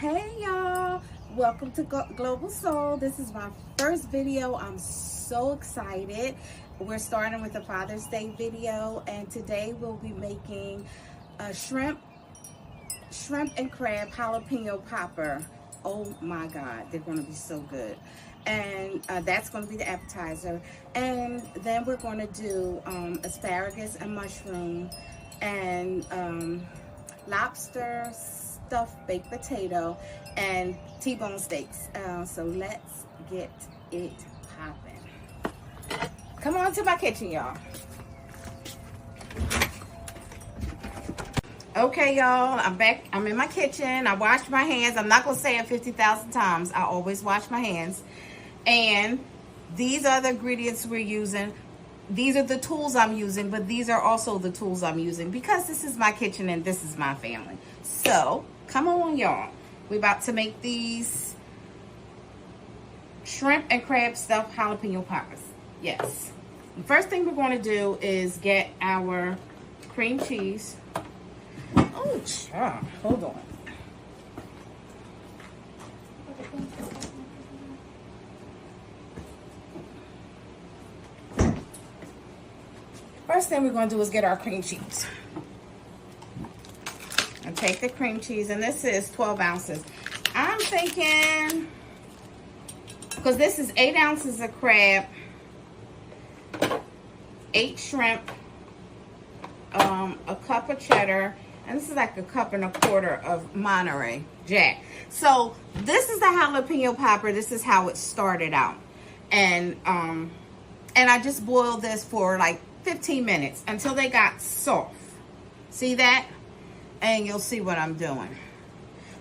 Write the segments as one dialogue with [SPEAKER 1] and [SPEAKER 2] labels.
[SPEAKER 1] Hey y'all, welcome to Global Soul. This is my first video. I'm so excited. We're starting with a Father's Day video, and today we'll be making a shrimp and crab jalapeno popper. Oh my god, they're going to be so good. And that's going to be the appetizer, and then we're going to do asparagus and mushroom and lobster stuffed baked potato and T-bone steaks. So let's get it popping. Come on to my kitchen, y'all. Okay, y'all, I'm back. I'm in my kitchen. I washed my hands. I'm not gonna say it 50,000 times. I always wash my hands. And these are the ingredients we're using. These are the tools I'm using, but these are also the tools I'm using because this is my kitchen and this is my family. So come on, y'all. We're about to make these shrimp and crab stuffed jalapeno poppers. Yes. The first thing we're going to do is get our cream cheese. Oh, child. Hold on. First thing we're going to do is get our cream cheese. And take the cream cheese, and this is 12 ounces. I'm thinking, because this is 8 ounces of crab, 8 shrimp, a cup of cheddar, and this is like a cup and a quarter of Monterey Jack. So this is the jalapeno popper. This is how it started out. And I just boiled this for like 15 minutes until they got soft. See that? And you'll see what I'm doing.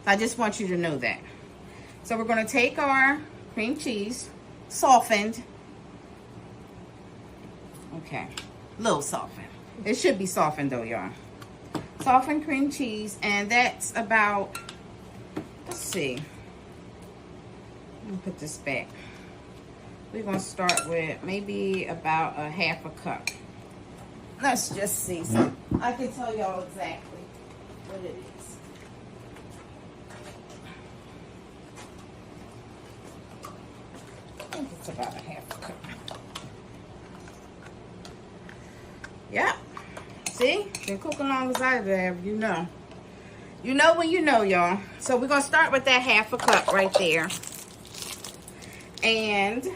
[SPEAKER 1] So I just want you to know that. So we're going to take our cream cheese, softened. Okay, a little softened. It should be softened though, y'all. Softened cream cheese, and that's about, let's see. Let me put this back. We're going to start with maybe about a half a cup. Let's just see. So I can tell y'all exactly what it is. I think it's about a half a cup. Yep. See? Been cooking long as I have, you know. You know when you know, y'all. So we're going to start with that half a cup right there. And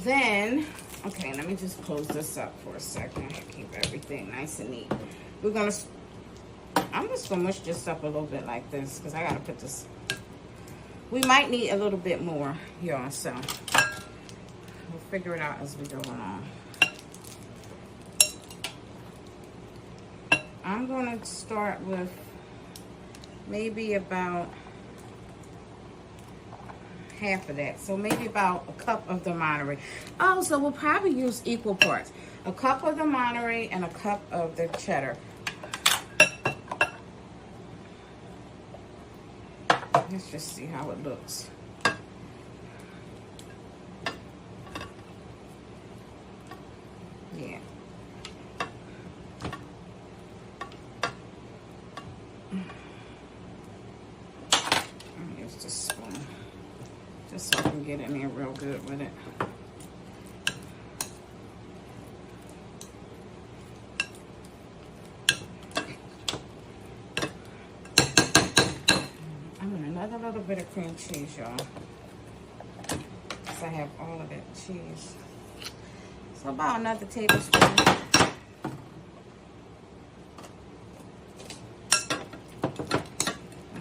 [SPEAKER 1] then, okay, let me just close this up for a second. Keep everything nice and neat. We're going to, I'm just going to mush this up a little bit like this because I got to put this, we might need a little bit more, y'all, so we'll figure it out as we go along. I'm going to start with maybe about half of that. So maybe about a cup of the Monterey. Oh, so we'll probably use equal parts. A cup of the Monterey and a cup of the cheddar. Let's just see how it looks. Yeah. Use this spoon just so I can get in there real good with it. I'm gonna another little bit of cream cheese, y'all, because I have all of that cheese. So about another tablespoon.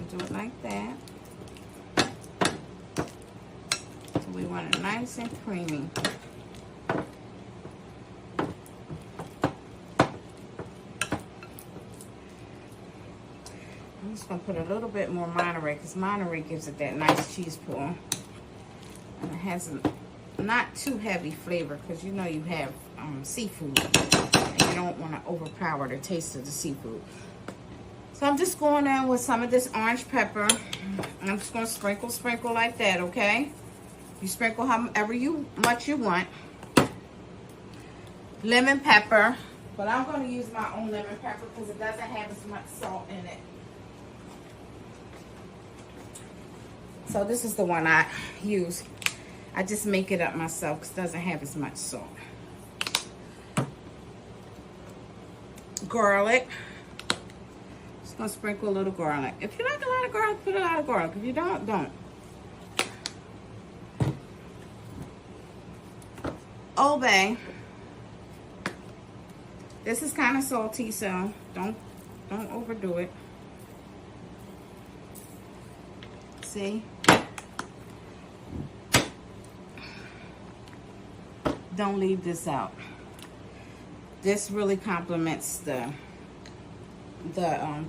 [SPEAKER 1] Do it like that. So we want it nice and creamy. I'm just going to put a little bit more Monterey because Monterey gives it that nice cheese pull. And it has not too heavy flavor because you know you have seafood and you don't want to overpower the taste of the seafood. So I'm just going in with some of this orange pepper. I'm just going to sprinkle like that, okay? You sprinkle however much you want. Lemon pepper. But I'm going to use my own lemon pepper because it doesn't have as much salt in it. So this is the one I use. I just make it up myself because it doesn't have as much salt. Garlic. Just gonna sprinkle a little garlic. If you like a lot of garlic, put a lot of garlic. If you don't, don't. Old Bay. This is kind of salty, so don't overdo it. See? Don't leave this out. This really complements the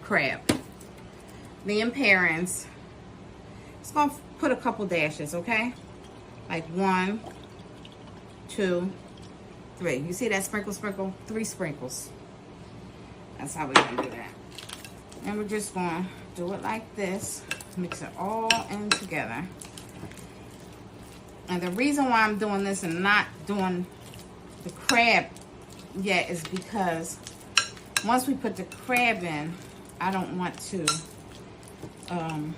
[SPEAKER 1] crab. Me and parents, just gonna put a couple dashes, okay? Like 1, 2, 3. You see that sprinkle, sprinkle? 3 sprinkles. That's how we're gonna do that. And we're just gonna do it like this. Mix it all in together. And the reason why I'm doing this and not doing the crab yet is because once we put the crab in, I don't want to I'm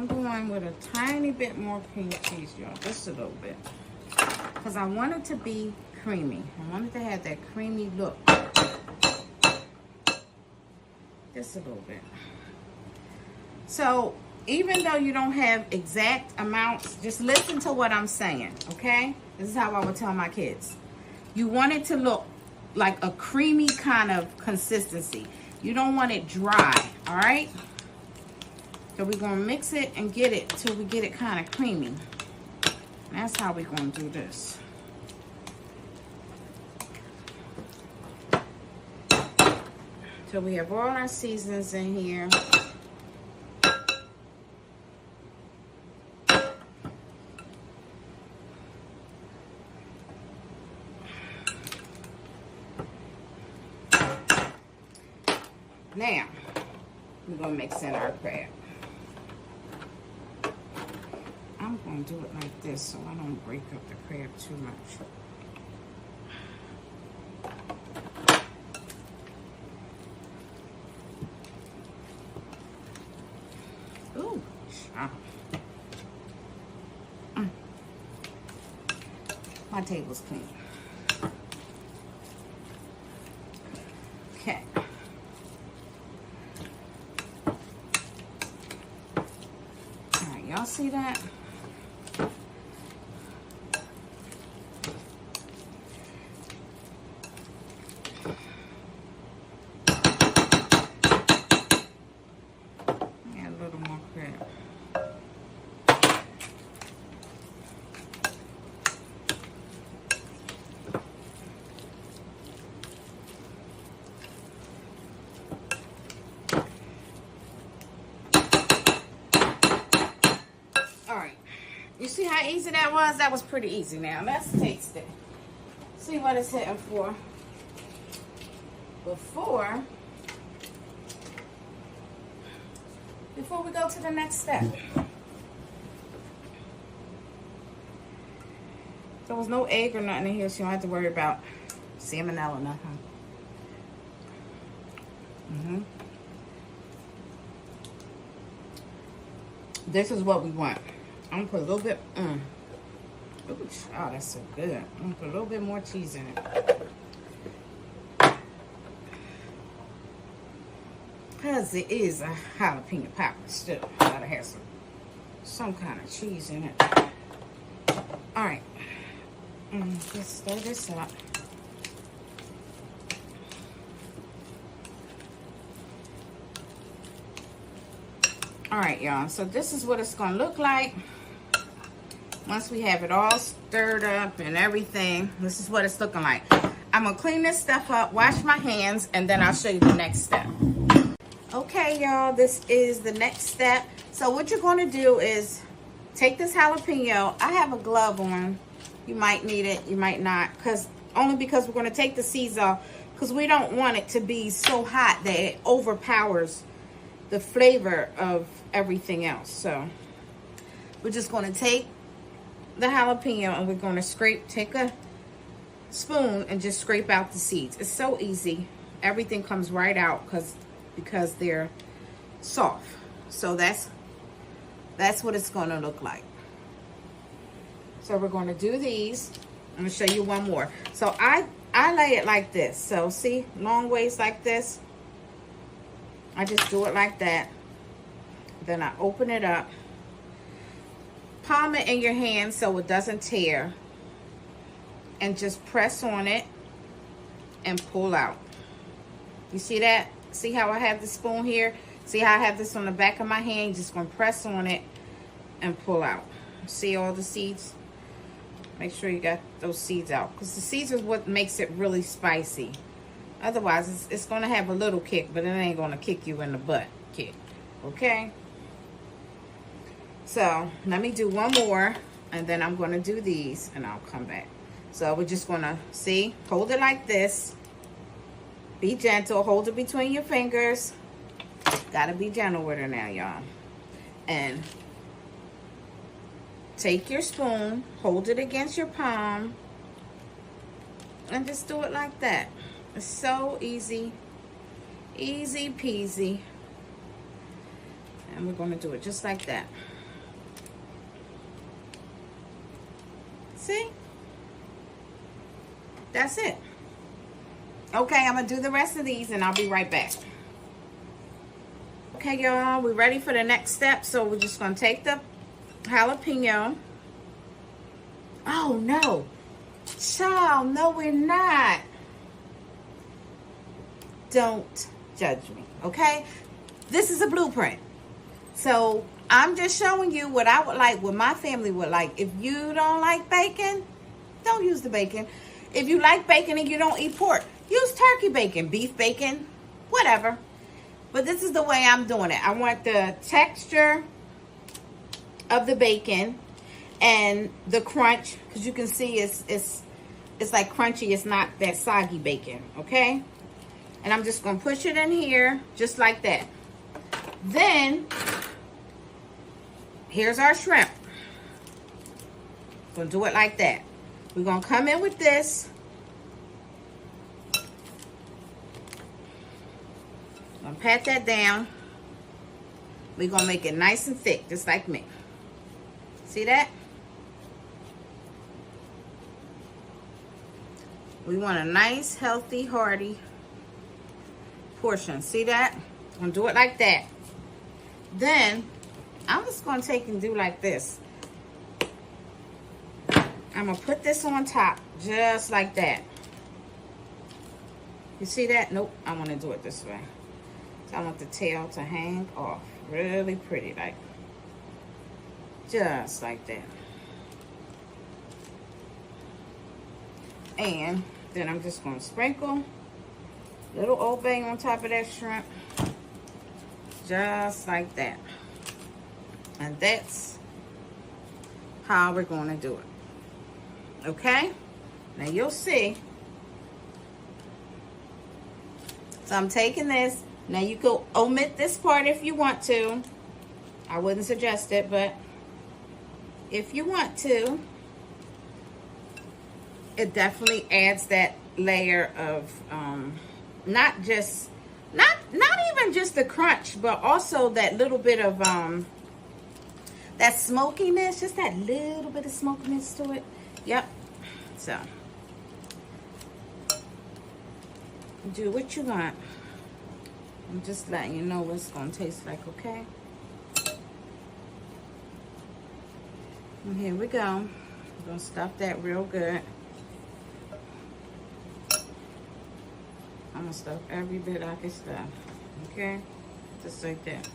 [SPEAKER 1] going with a tiny bit more cream cheese, y'all, just a little bit, because I want it to be creamy. I want it to have that creamy look. Just a little bit. So even though you don't have exact amounts, just listen to what I'm saying, okay? This is how I would tell my kids. You want it to look like a creamy kind of consistency. You don't want it dry, all right? So we're gonna mix it and get it till we get it kind of creamy. And that's how we're gonna do this. So we have all our seasonings in here. Now, we're gonna mix in our crab. I'm gonna do it like this so I don't break up the crab too much. Ooh, my table's clean. Okay. All right, y'all see that? You see how easy that was? That was pretty easy. Now, let's taste it. See what it's hitting for. Before we go to the next step. There was no egg or nothing in here, so you don't have to worry about salmonella or nothing. This is what we want. I'm gonna put a little bit, oh, that's so good. I'm gonna put a little bit more cheese in it. Because it is a jalapeno popper still. Gotta have some kind of cheese in it. All right, let's stir this up. All right, y'all, so this is what it's gonna look like. Once we have it all stirred up and everything, this is what it's looking like. I'm gonna clean this stuff up, wash my hands, and then I'll show you the next step. Okay, y'all, this is the next step. So what you're gonna do is take this jalapeno. I have a glove on. You might need it, you might not, only because we're gonna take the seeds off, because we don't want it to be so hot that it overpowers the flavor of everything else. So we're just gonna take the jalapeno and we're going to take a spoon and just scrape out the seeds. It's so easy. Everything comes right out because they're soft. So that's what it's going to look like. So we're going to do these. I'm going to show you one more. So I lay it like this. So see, long ways like this. I just do it like that. Then I open it up. Palm it in your hand so it doesn't tear. And just press on it and pull out. You see that? See how I have the spoon here? See how I have this on the back of my hand? Just going to press on it and pull out. See all the seeds? Make sure you got those seeds out, because the seeds is what makes it really spicy. Otherwise, it's going to have a little kick, but it ain't going to kick you in the butt kick. Okay? So, let me do one more, and then I'm going to do these, and I'll come back. So, we're just going to, see, hold it like this. Be gentle. Hold it between your fingers. Got to be gentle with her now, y'all. And take your spoon, hold it against your palm, and just do it like that. It's so easy. Easy peasy. And we're going to do it just like that. See? That's it. Okay, I'm going to do the rest of these and I'll be right back. Okay, y'all, we're ready for the next step. So we're just going to take the jalapeno. Oh, no. Child, no, we're not. Don't judge me, okay? This is a blueprint. So I'm just showing you what I would like, what my family would like. If you don't like bacon, don't use the bacon. If you like bacon and you don't eat pork, use turkey bacon, beef bacon, whatever. But this is the way I'm doing it. I want the texture of the bacon and the crunch, because you can see it's like crunchy. It's not that soggy bacon, okay? And I'm just going to push it in here just like that. Then, here's our shrimp. Going to do it like that. We're going to come in with this. I'm going to pat that down. We're going to make it nice and thick, just like me. See that? We want a nice, healthy, hearty portion. See that? I'm going to do it like that. Then, I'm just going to take and do like this. I'm going to put this on top, just like that. You see that? Nope, I want to do it this way. So I want the tail to hang off. Really pretty, like. Just like that. And then I'm just going to sprinkle little Old Bay on top of that shrimp. Just like that. And that's how we're going to do it. Okay? Now you'll see. So I'm taking this. Now you can omit this part if you want to. I wouldn't suggest it, but if you want to, it definitely adds that layer of not even just the crunch, but also that little bit of that smokiness, just that little bit of smokiness to it. Yep. So do what you want. I'm just letting you know what it's gonna taste like, okay? And here we go. I'm gonna stuff that real good. I'm gonna stuff every bit I can stuff, okay? Just like that.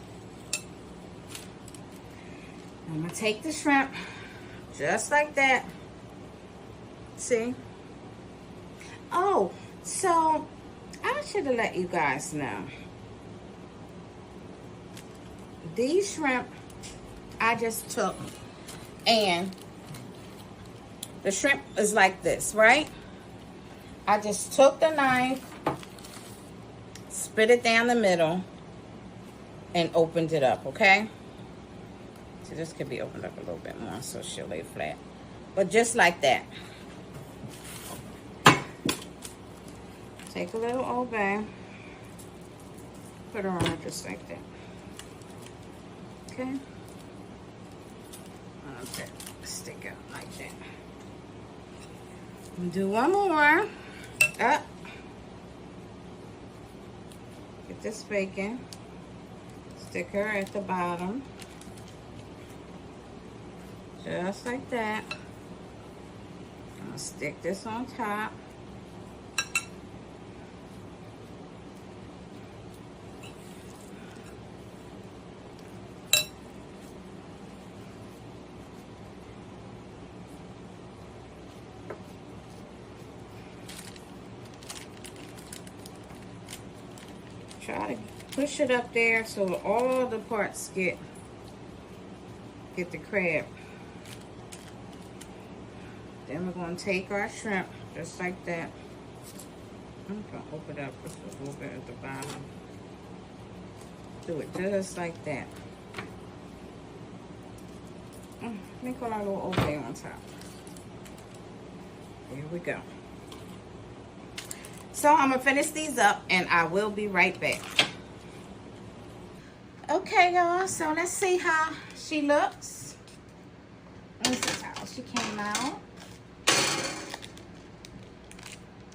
[SPEAKER 1] I'm gonna take the shrimp, just like that. See? Oh, so I should have let you guys know. These shrimp, I just took, and the shrimp is like this, right? I just took the knife, split it down the middle, and opened it up, okay? So this could be opened up a little bit more so she'll lay flat. But just like that. Take a little Old Bay. Put her on it just like that. Okay. Okay. Stick out like that. Do one more. Up. Get this bacon. Stick her at the bottom. Just like that. I'm gonna stick this on top. Try to push it up there so all the parts get the crab. Then we're going to take our shrimp just like that. I'm going to open it up just a little bit at the bottom. Do it just like that. Make a little Old Bay on top. There we go. So I'm going to finish these up and I will be right back. Okay, y'all. So let's see how she looks. This is how she came out.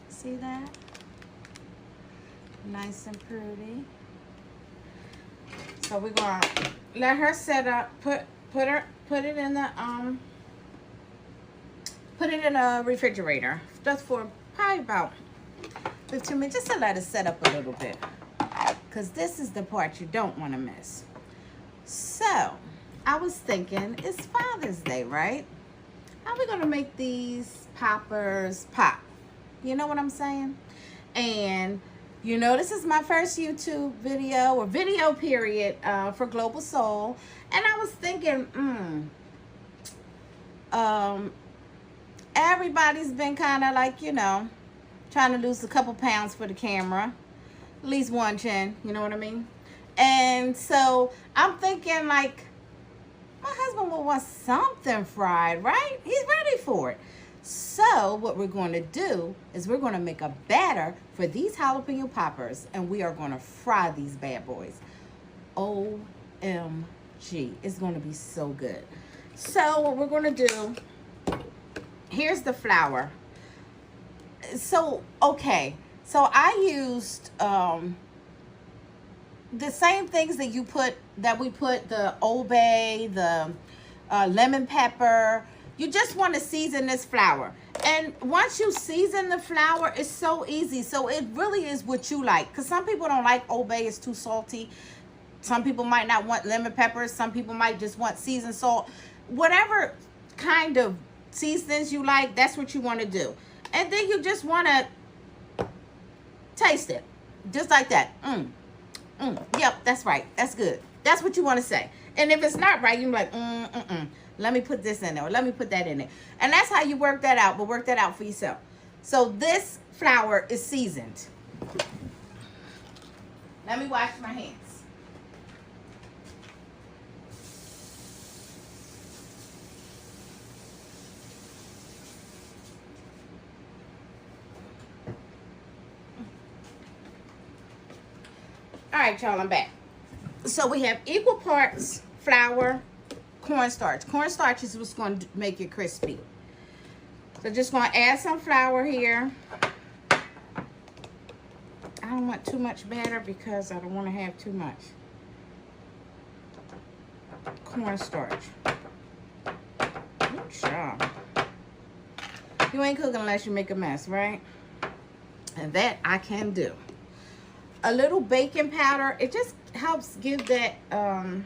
[SPEAKER 1] See that? Nice and pretty. So we're going to let her set up. Put it in the refrigerator just for probably about 15 minutes, just to let it set up a little bit, because this is the part you don't want to miss. So I was thinking, it's Father's Day, right? How are we gonna make these poppers pop? You know what I'm saying? And you know, this is my first YouTube video, or video period, for Global Soul. And I was thinking, everybody's been kind of like, you know, trying to lose a couple pounds for the camera, at least one chin, you know what I mean? And so I'm thinking, like, my husband will want something fried, right? He's ready for it. So what we're going to do is we're going to make a batter for these jalapeno poppers, and we are going to fry these bad boys. OMG, it's going to be so good. So what we're going to do, here's the flour. So, okay, so I used the same things that we put the Old Bay, the lemon pepper. You just want to season this flour. And once you season the flour, it's so easy. So it really is what you like. Because some people don't like Old Bay, it's too salty. Some people might not want lemon peppers. Some people might just want seasoned salt. Whatever kind of seasonings you like, that's what you want to do. And then you just want to taste it. Just like that. Yep, that's right. That's good. That's what you want to say. And if it's not right, you're like, let me put this in there, or let me put that in there. And that's how you work that out, but work that out for yourself. So this flour is seasoned. Let me wash my hands. All right, y'all, I'm back. So we have equal parts flour, cornstarch. Cornstarch is what's going to make it crispy. So just going to add some flour here. I don't want too much batter because I don't want to have too much cornstarch. Good job. You ain't cooking unless you make a mess, right? And that I can do. A little baking powder, it just helps give that, I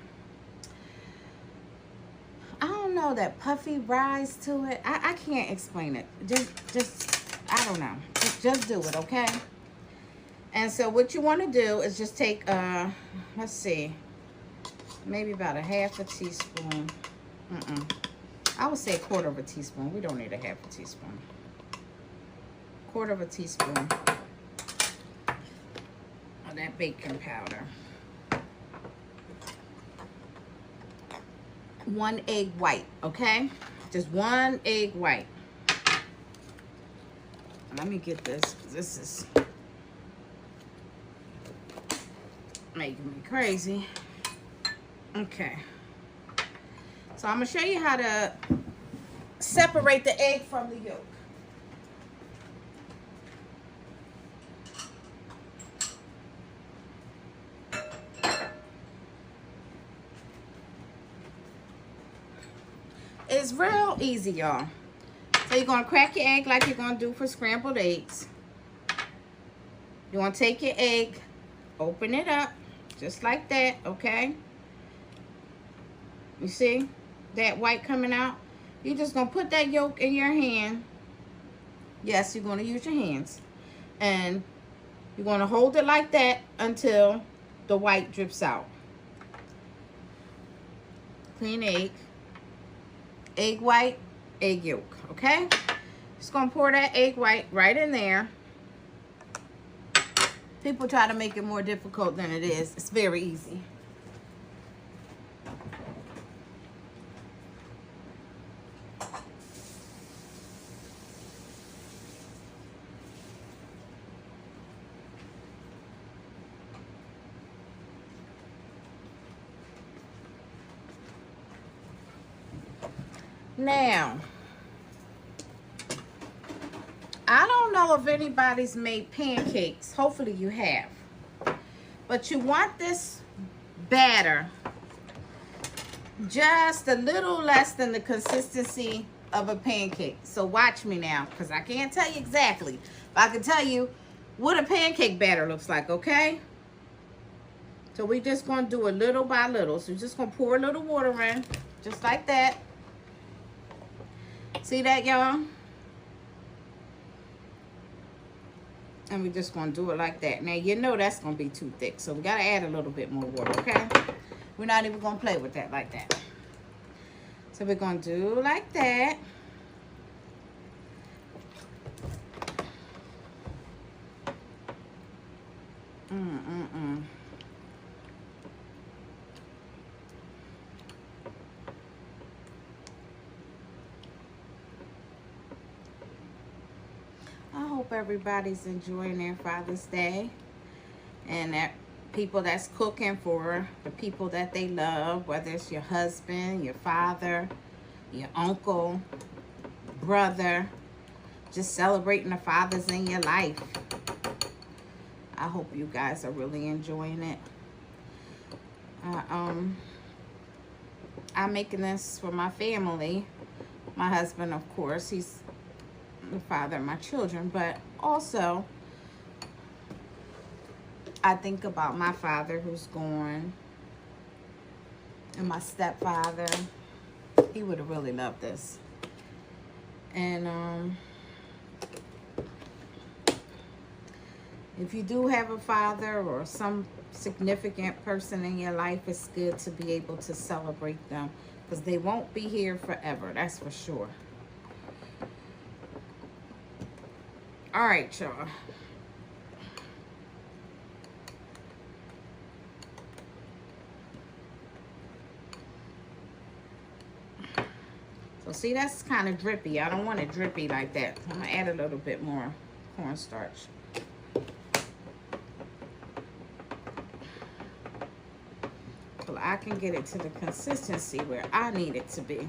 [SPEAKER 1] don't know, that puffy rise to it. I can't explain it. Just I don't know. Just do it, okay? And so what you want to do is just take, let's see, maybe about a half a teaspoon. I would say a quarter of a teaspoon. We don't need a half a teaspoon. Quarter of a teaspoon. That baking powder. 1 egg white, okay? Just 1 egg white. Let me get this, because this is making me crazy. Okay. So I'm going to show you how to separate the egg from the yolk. It's real easy, y'all. So you're going to crack your egg like you're going to do for scrambled eggs. You want to take your egg, open it up, just like that, okay? You see that white coming out? You're just going to put that yolk in your hand. Yes, you're going to use your hands. And you're going to hold it like that until the white drips out. Clean egg. Egg white, egg yolk, okay? Just gonna pour that egg white right in there. People try to make it more difficult than it is. It's very easy. Now, I don't know if anybody's made pancakes. Hopefully you have. But you want this batter just a little less than the consistency of a pancake. So watch me now, because I can't tell you exactly. But I can tell you what a pancake batter looks like, okay? So we're just going to do it little by little. So we're just going to pour a little water in, just like that. See that, y'all? And we're just going to do it like that. Now, you know that's going to be too thick. So we got to add a little bit more water, okay? We're not even going to play with that like that. So we're going to do like that. I hope everybody's enjoying their Father's Day, and that people that's cooking for the people that they love, whether it's your husband, your father, your uncle, brother, just celebrating the fathers in your life. I hope you guys are really enjoying it. I'm making this for my family. My husband, of course, he's the father of my children, but also I think about my father who's gone, and my stepfather. He would have really loved this. And if you do have a father or some significant person in your life, it's good to be able to celebrate them, because they won't be here forever, that's for sure. All right, y'all. So see, that's kind of drippy. I don't want it drippy like that. I'm gonna add a little bit more cornstarch. So I can get it to the consistency where I need it to be.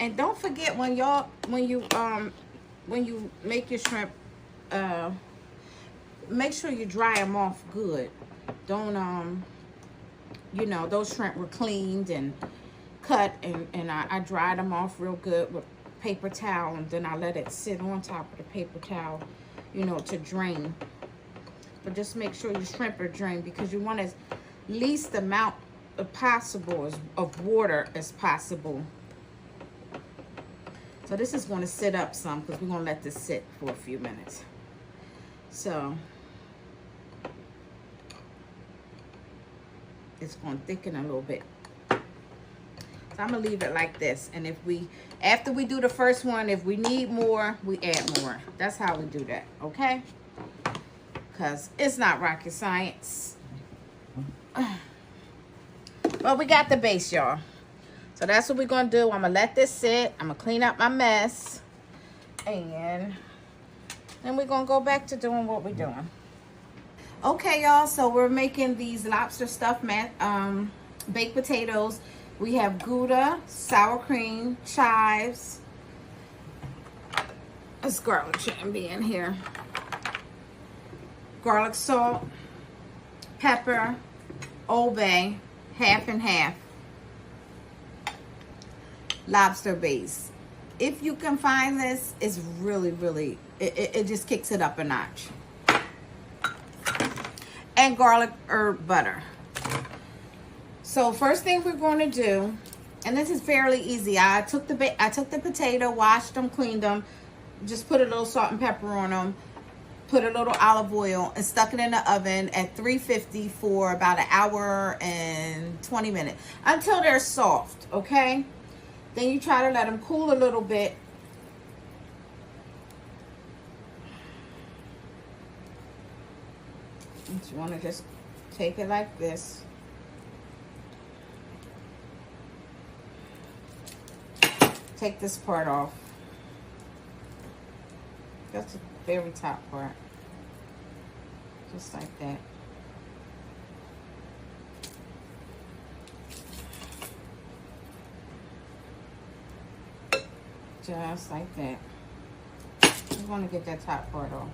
[SPEAKER 1] And don't forget, when you make your shrimp, make sure you dry them off good. Don't you know, those shrimp were cleaned and cut, and I dried them off real good with paper towel, and then I let it sit on top of the paper towel, you know, to drain. But just make sure your shrimp are drained, because you want as least amount of water as possible. So this is going to sit up some, because we're going to let this sit for a few minutes. So it's going to thicken a little bit. So I'm going to leave it like this. And if after we do the first one, if we need more, we add more. That's how we do that, okay? because it's not rocket science. But we got the base, y'all. So that's what we're going to do. I'm going to let this sit. I'm going to clean up my mess. And then we're going to go back to doing what we're doing. Okay, y'all. So we're making these lobster stuffed baked potatoes. We have Gouda, sour cream, chives. This garlic shouldn't be in here. Garlic salt, pepper, Old Bay, half and half. Lobster base. If you can find this, it's really, really, it just kicks it up a notch. And garlic herb butter. So first thing we're going to do, and this is fairly easy. I took the potato, washed them, cleaned them, just put a little salt and pepper on them, put a little olive oil, and stuck it in the oven at 350 for about an hour and 20 minutes until they're soft, okay? Then you try to let them cool a little bit. And you want to just take it like this. Take this part off. That's the very top part. Just like that. Just like that. You want to get that top part off.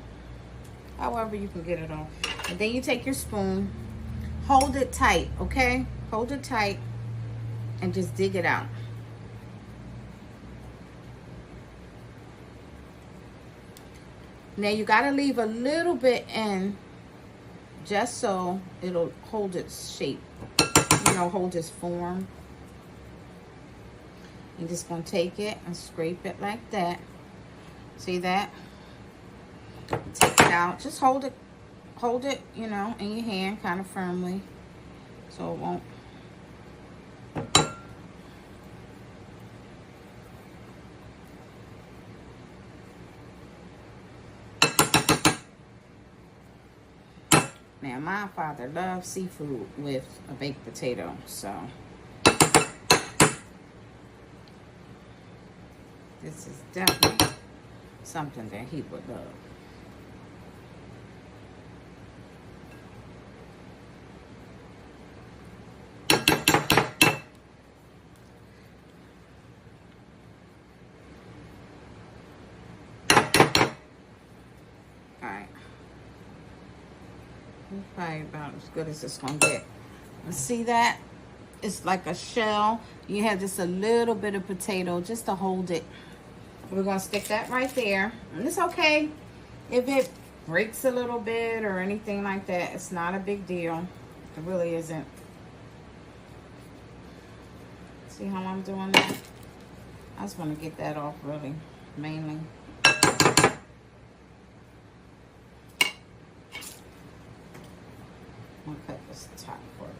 [SPEAKER 1] However you can get it off. And then you take your spoon. Hold it tight, okay? Hold it tight. And just dig it out. Now you got to leave a little bit in just so it'll hold its shape, you know, hold its form. You're just going to take it and scrape it like that. See that? Take it out. Just hold it, you know, in your hand kind of firmly so it won't. Now, my father loves seafood with a baked potato, so this is definitely something that he would love. Probably about as good as it's gonna get. And see that? It's like a shell. You have just a little bit of potato just to hold it. We're gonna stick that right there. And it's okay if it breaks a little bit or anything like that. It's not a big deal. It really isn't. See how I'm doing that? I just want to get that off really, mainly. I'm gonna cut this top part off.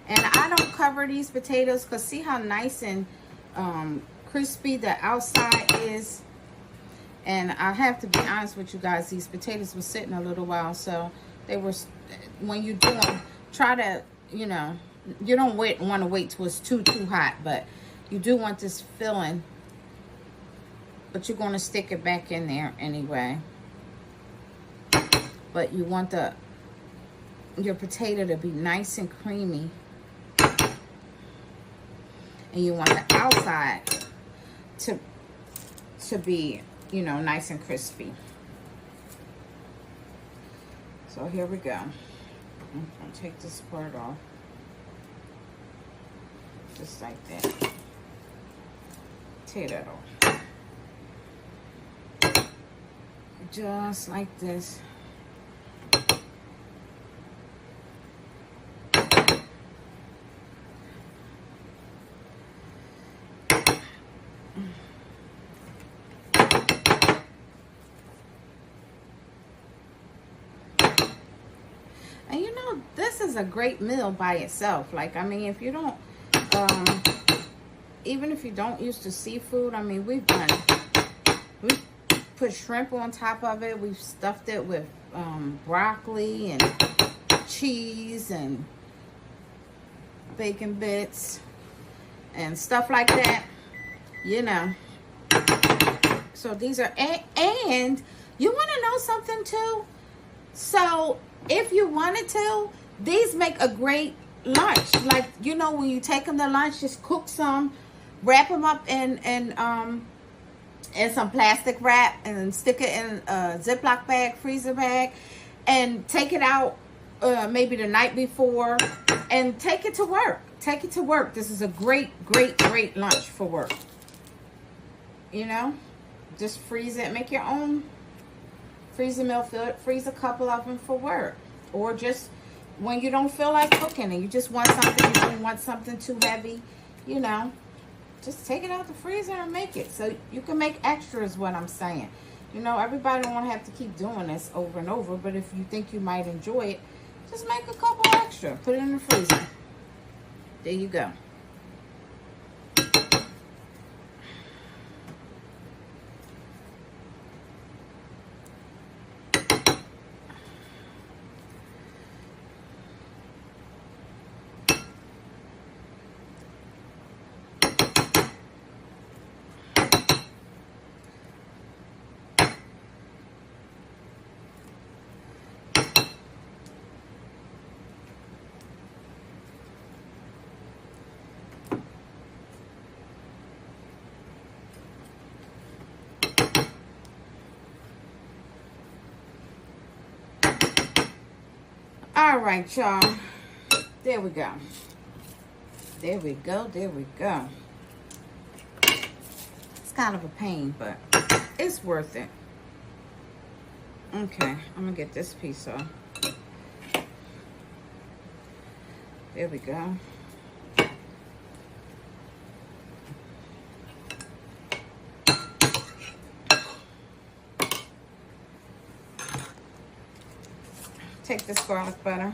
[SPEAKER 1] And I don't cover these potatoes because see how nice and crispy the outside is. And I have to be honest with you guys, these potatoes were sitting a little while, so they were, when you do them, try to, you know, you don't want to wait till it's too hot, but you do want this filling, but you're going to stick it back in there anyway. But you want your potato to be nice and creamy, and you want the outside to be, you know, nice and crispy. So here we go. I'm going to take this part off. Just like that. Take that off. Just like this. And you know, this is a great meal by itself. Like, I mean, if you don't, even if you don't use the seafood, I mean, we put shrimp on top of it. We've stuffed it with broccoli and cheese and bacon bits and stuff like that, you know. So these are, and you want to know something too? So if you wanted to, these make a great lunch. Like, you know, when you take them to lunch, just cook some, wrap them up in some plastic wrap and stick it in a Ziploc bag, freezer bag, and take it out maybe the night before and take it to work. Take it to work. This is a great lunch for work. You know, just freeze it. Make your own freezer meal. Freeze a couple of them for work. Or just when you don't feel like cooking and you just want something, you don't want something too heavy, you know, just take it out the freezer and make it. So you can make extra is what I'm saying. You know, everybody don't want to have to keep doing this over and over, but if you think you might enjoy it, just make a couple extra. Put it in the freezer. There you go. All right, y'all. There we go. There we go. There we go. It's kind of a pain, but it's worth it. Okay, I'm gonna get this piece off. There we go. Take this garlic butter.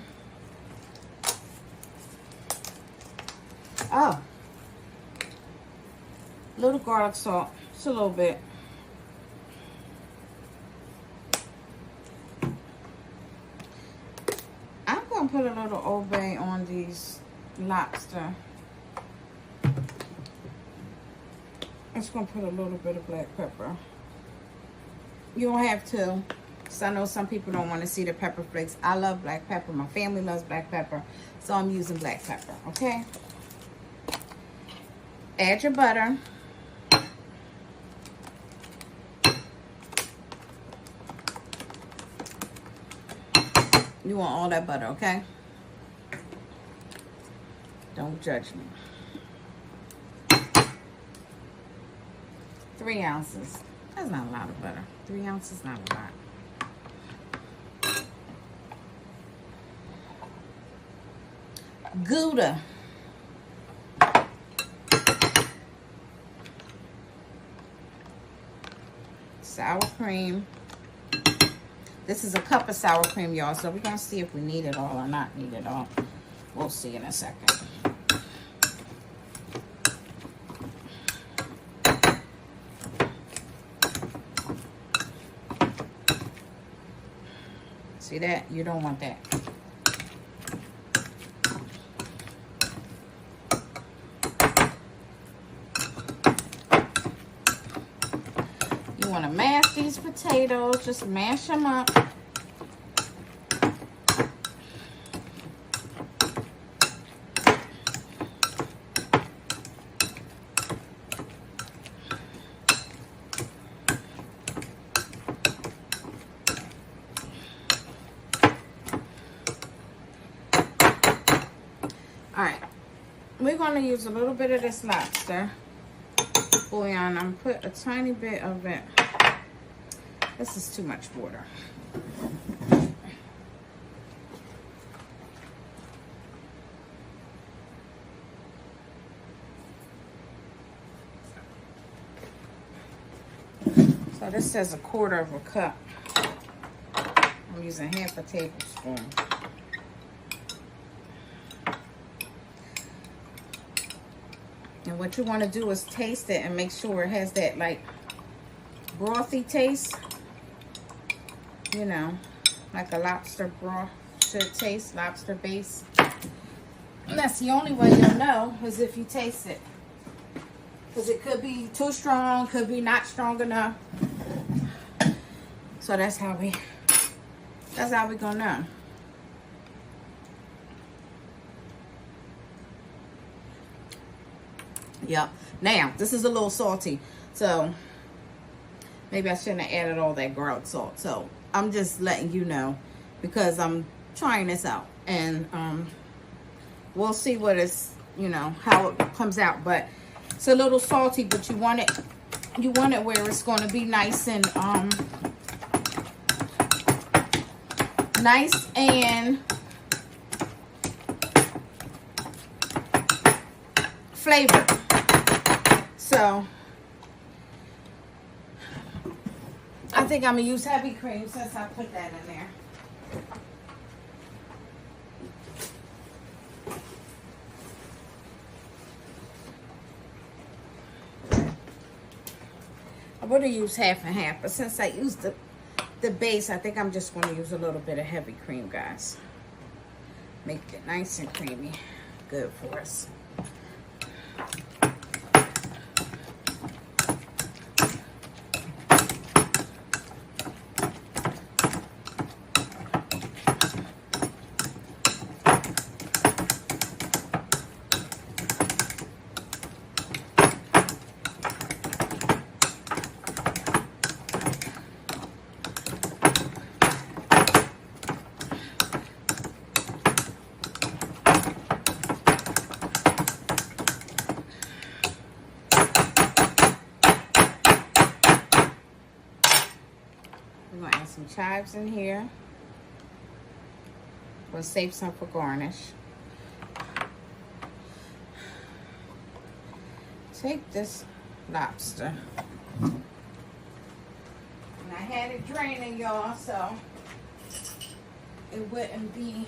[SPEAKER 1] Oh, little garlic salt, just a little bit. I'm gonna put a little Old Bay on these lobster. I'm just gonna put a little bit of black pepper. You don't have to. So I know some people don't want to see the pepper flakes. I love black pepper. My family loves black pepper. So I'm using black pepper, okay? Add your butter. You want all that butter, okay? Don't judge me. 3 ounces. That's not a lot of butter. 3 ounces, not a lot. Gouda. Sour cream. This is a cup of sour cream, y'all. So we're going to see if we need it all or not need it all. We'll see in a second. See that? You don't want that. You want to mash these potatoes. Just mash them up. Alright, we're going to use a little bit of this lobster bouillon. I'm going to put a tiny bit of it. This is too much water. So this says 1/4 cup. I'm using half a tablespoon. And what you want to do is taste it and make sure it has that like brothy taste. You know, like a lobster broth should taste, lobster base. And that's the only way you'll know is if you taste it. Because it could be too strong, could be not strong enough. So that's how we gonna know. Yep. Now, this is a little salty. So maybe I shouldn't have added all that garlic salt. So I'm just letting you know because I'm trying this out. And we'll see what it's, you know, how it comes out. But it's a little salty, but you want it where it's gonna be nice and flavored. So I think I'm gonna use heavy cream since I put that in there. I would have used half and half, but since I used the base, I think I'm just going to use a little bit of heavy cream, guys. Make it nice and creamy. Good for us. We're going to add some chives in here. We'll save some for garnish. Take this lobster. And I had it draining, y'all, so it wouldn't be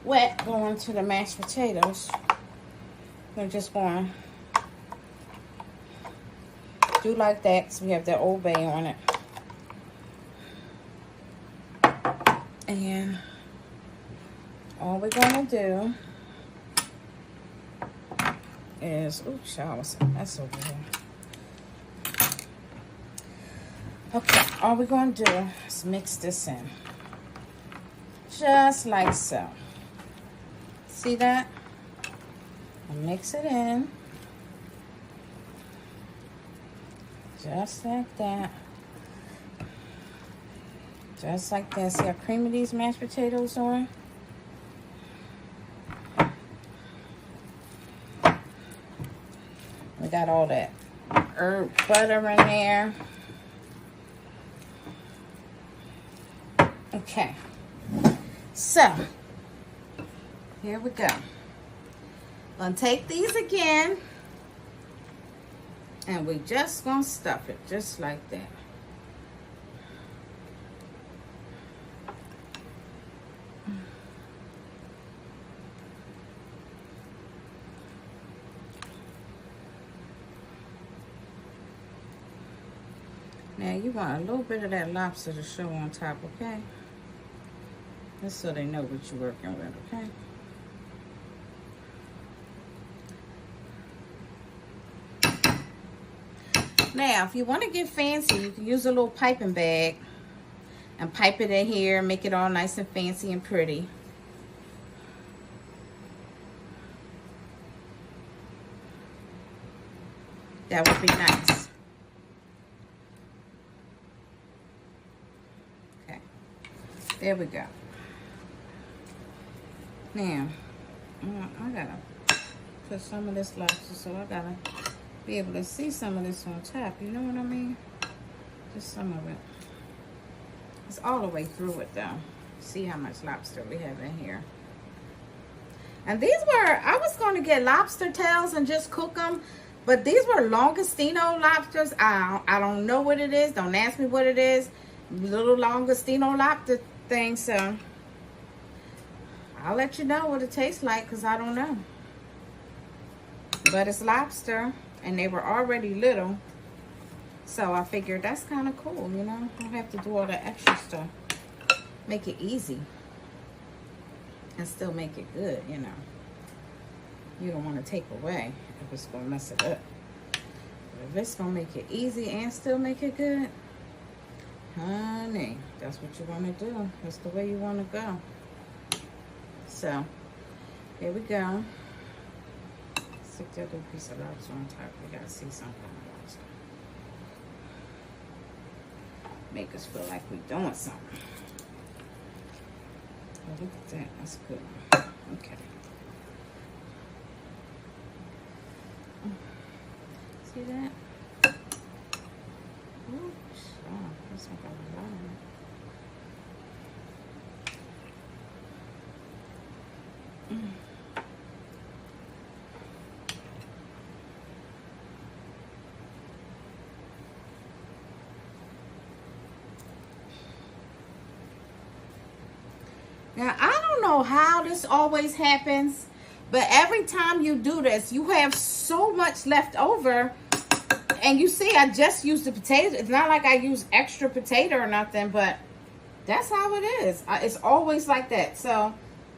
[SPEAKER 1] wet going to the mashed potatoes. We're just going to do like that because we have that Old Bay on it. And all we're going to do is, oops, showers. That's over here. Okay, all we're going to do is mix this in. Just like so. See that? And mix it in. Just like that. Just like that. See how creamy these mashed potatoes are? We got all that herb butter in there. Okay. So, here we go. Gonna take these again. And we just gonna stuff it just like that. Now you want a little bit of that lobster to show on top, okay? Just so they know what you're working with, okay? Now, if you want to get fancy, you can use a little piping bag and pipe it in here, make it all nice and fancy and pretty. That would be nice. Okay, there we go. Now, I gotta put some of this lobster, so I gotta be able to see some of this on top. You know what I mean? Just some of it. It's all the way through it though. See how much lobster we have in here. And these were, I was going to get lobster tails and just cook them, but these were Longestino lobsters. I don't know what it is. Don't ask me what it is. Little Longestino lobster thing. So I'll let you know what it tastes like because I don't know. But but it's lobster, and they were already little. So I figured that's kind of cool, you know. Don't have to do all the extra stuff. Make it easy. And still make it good, you know. You don't want to take away if it's going to mess it up. But if it's going to make it easy and still make it good, honey, that's what you want to do. That's the way you want to go. So, here we go. Stick that little piece of lobster on top. We got to see something. Make us feel like we're doing something. Oh, look at that. That's good. Okay. See that? Oops. Oh, that's like a lot of it. Now, I don't know how this always happens, but every time you do this, you have so much left over. And you see, I just used the potato. It's not like I use extra potato or nothing, but that's how it is. It's always like that. So,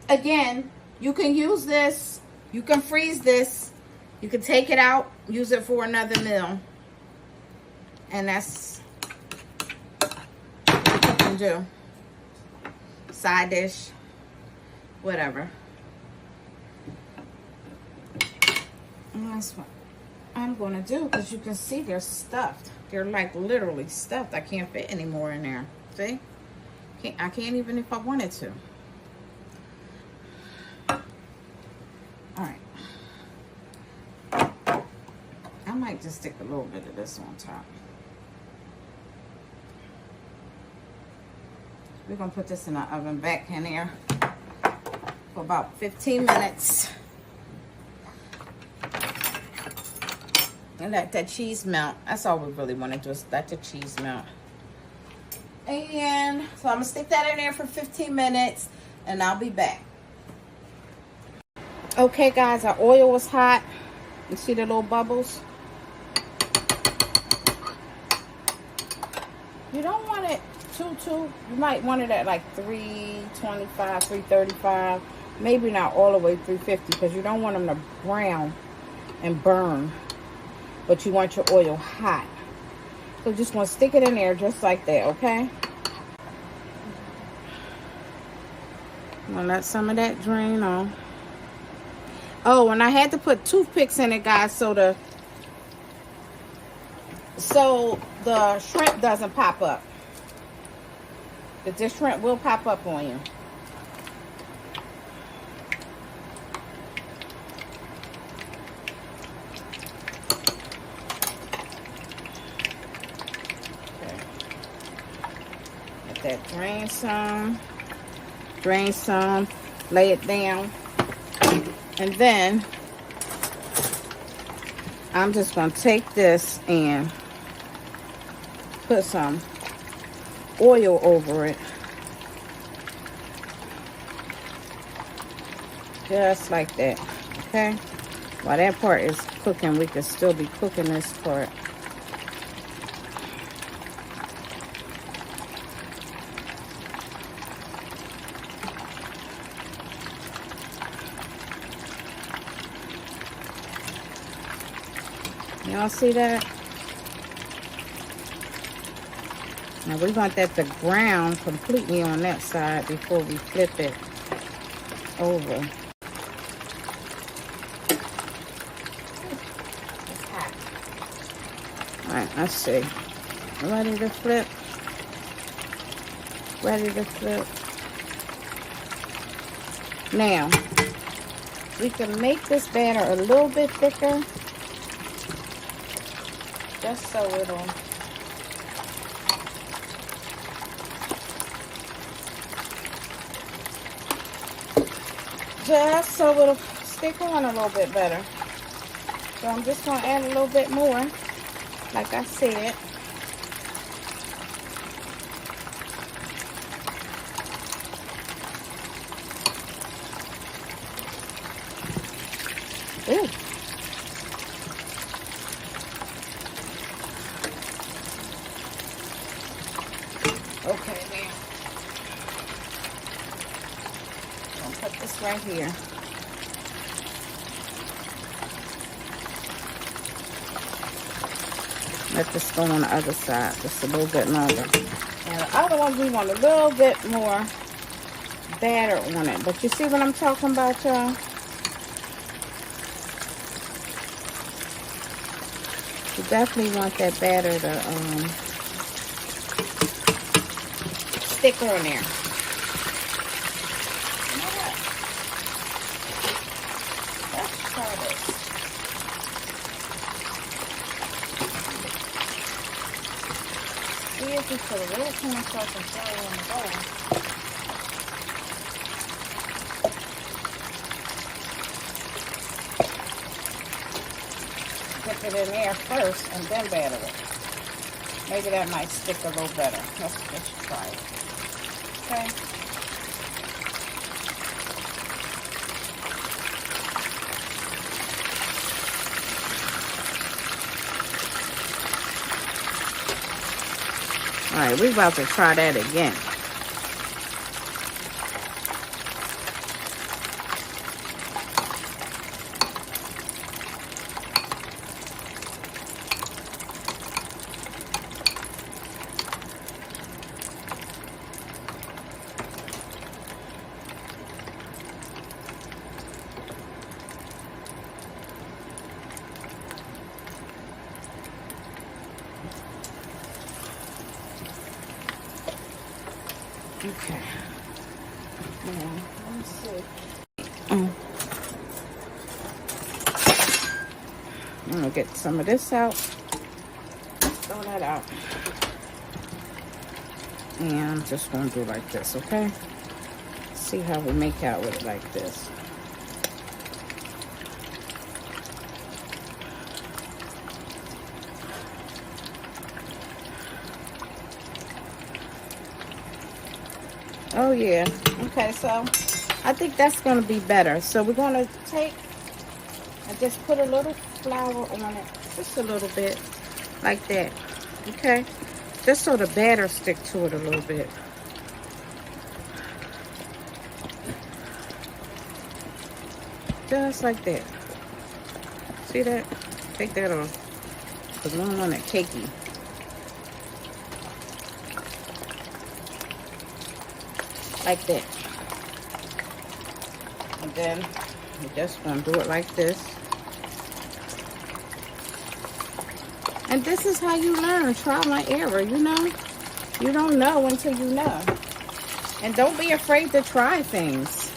[SPEAKER 1] again, you can use this. You can freeze this. You can take it out, use it for another meal. And that's what you can do. Side dish, whatever. And that's what I'm gonna do, because you can see they're stuffed. They're like literally stuffed. I can't fit any more in there. See? I can't even if I wanted to. All right. I might just stick a little bit of this on top. We're going to put this in the oven back in there for about 15 minutes. And let that cheese melt. That's all we really want to do, is let the cheese melt. And so I'm going to stick that in there for 15 minutes and I'll be back. Okay, guys, our oil was hot. You see the little bubbles? You don't want it too. You might want it at like 325, 335. Maybe not all the way 350, because you don't want them to brown and burn. But you want your oil hot. So just want to stick it in there just like that, okay? I'm going to let some of that drain on. Oh, and I had to put toothpicks in it, guys, so the shrimp doesn't pop up. The shrimp will pop up on you. Okay. Let that drain some, lay it down. And then I'm just going to take this and put some oil over it. Just like that. Okay? While that part is cooking, we can still be cooking this part. Y'all see that? Now we want that to brown completely on that side before we flip it over. It's hot. Alright, let's see. Ready to flip? Ready to flip? Now, we can make this batter a little bit thicker. Just so it'll stick on a little bit better. So I'm just going to add a little bit more, like I said. Ooh. put this right here. Let this go on the other side just a little bit longer. And the other ones, we want a little bit more batter on it. But you see what I'm talking about, y'all? You definitely want that batter to stick on there. You know what? Let's try this. See if you put a little too much salt and flour in the bowl. Dip it in there first and then batter it. Maybe that might stick a little better. Let's try it. Okay. All right, we're about to try that again. Okay. Now, let me see. I'm gonna get some of this out. Throw that out. And I'm just gonna do like this, okay? See how we make out with it like this. Oh yeah. Okay, so I think that's gonna be better. So we're gonna take and just put a little flour on it, just a little bit, like that. Okay, just so the batter stick to it a little bit. Just like that. See that? Take that off, because we don't want it cakey. Like that. And then you just want to do it like this. And this is how you learn. Trial and error, you know. You don't know until you know. And don't be afraid to try things.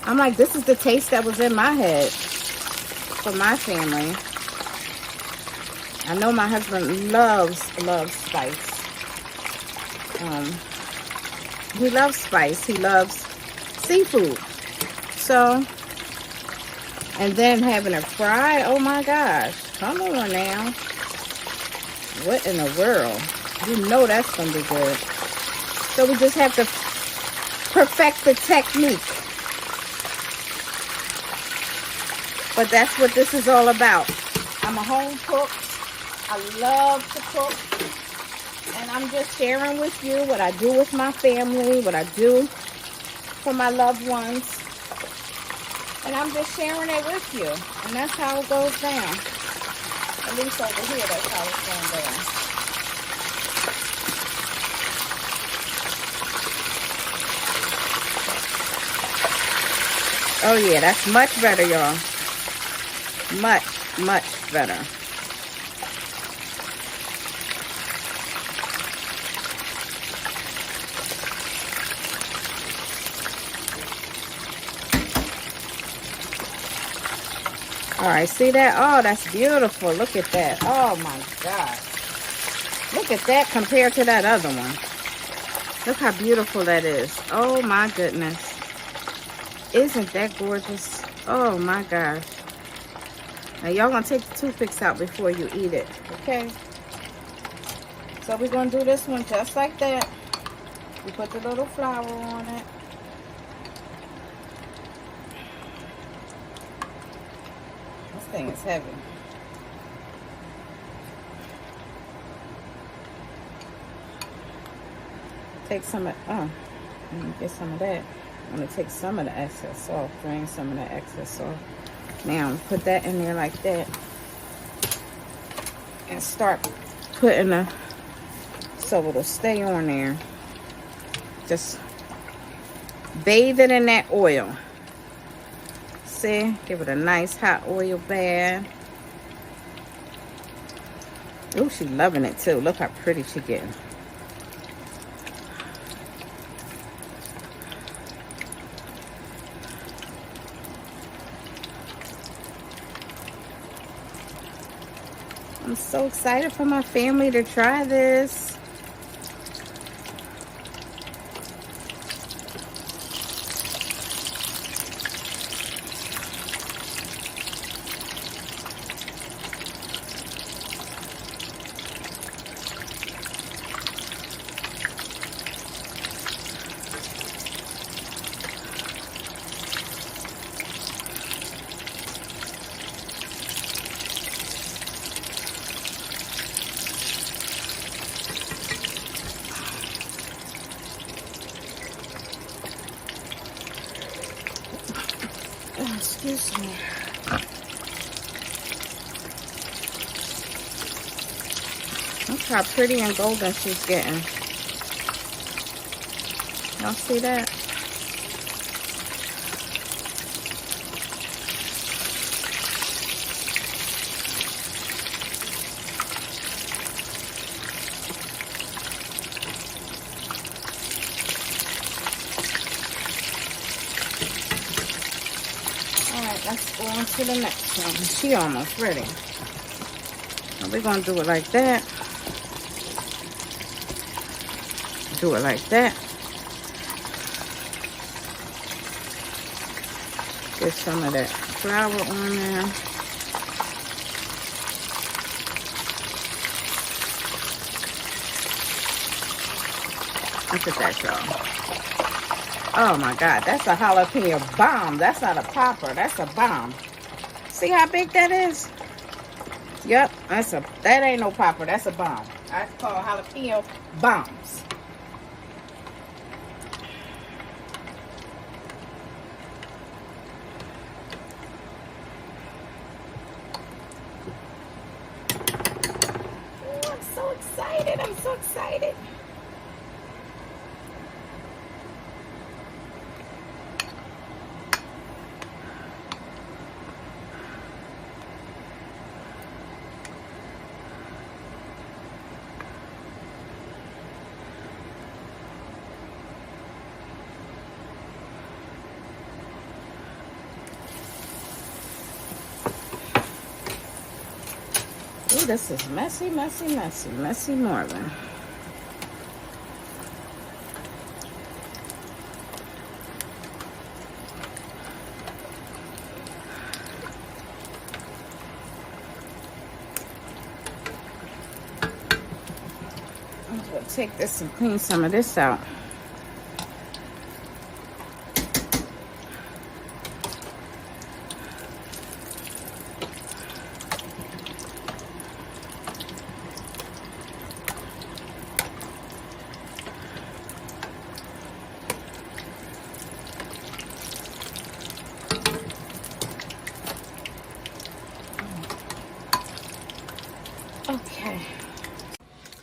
[SPEAKER 1] I'm like, this is the taste that was in my head for my family. I know my husband loves spice. He loves spice. He loves seafood. So, and then having it fried, oh my gosh. Come on now. What in the world? You know that's going to be good. So we just have to perfect the technique. But that's what this is all about. I'm a home cook. I love to cook. And I'm just sharing with you what I do with my family, what I do for my loved ones. And I'm just sharing it with you. And that's how it goes down. At least over here, that's how it's going down. Oh yeah, that's much better, y'all. Much, much better. All right, see that? Oh, that's beautiful. Look at that. Oh my God. Look at that compared to that other one. Look how beautiful that is. Oh my goodness. Isn't that gorgeous? Oh my gosh. Now y'all gonna take the toothpicks out before you eat it, okay? So we're gonna do this one just like that. We put the little flour on it. This thing is heavy. Take some of, let me get some of that. I'm going to take some of the excess off, drain some of the excess off. Now, put that in there like that. And start putting the, so it'll stay on there. Just bathe it in that oil. See? Give it a nice hot oil bath. Oh, she's loving it too. Look how pretty she's getting. I'm so excited for my family to try this. Excuse me. Look how pretty and golden she's getting. Y'all see that? Let's go on to the next one. She almost ready. Now we're going to do it like that. Do it like that. Get some of that flour on there. Look at that, y'all. Oh my God, that's a jalapeno bomb. That's not a popper, that's a bomb. See how big that is? Yep, that ain't no popper, that's a bomb. I call jalapeno bombs. Oh, I'm so excited, I'm so excited. Ooh, this is messy, messy, messy, messy Marvin. I'm going to take this and clean some of this out.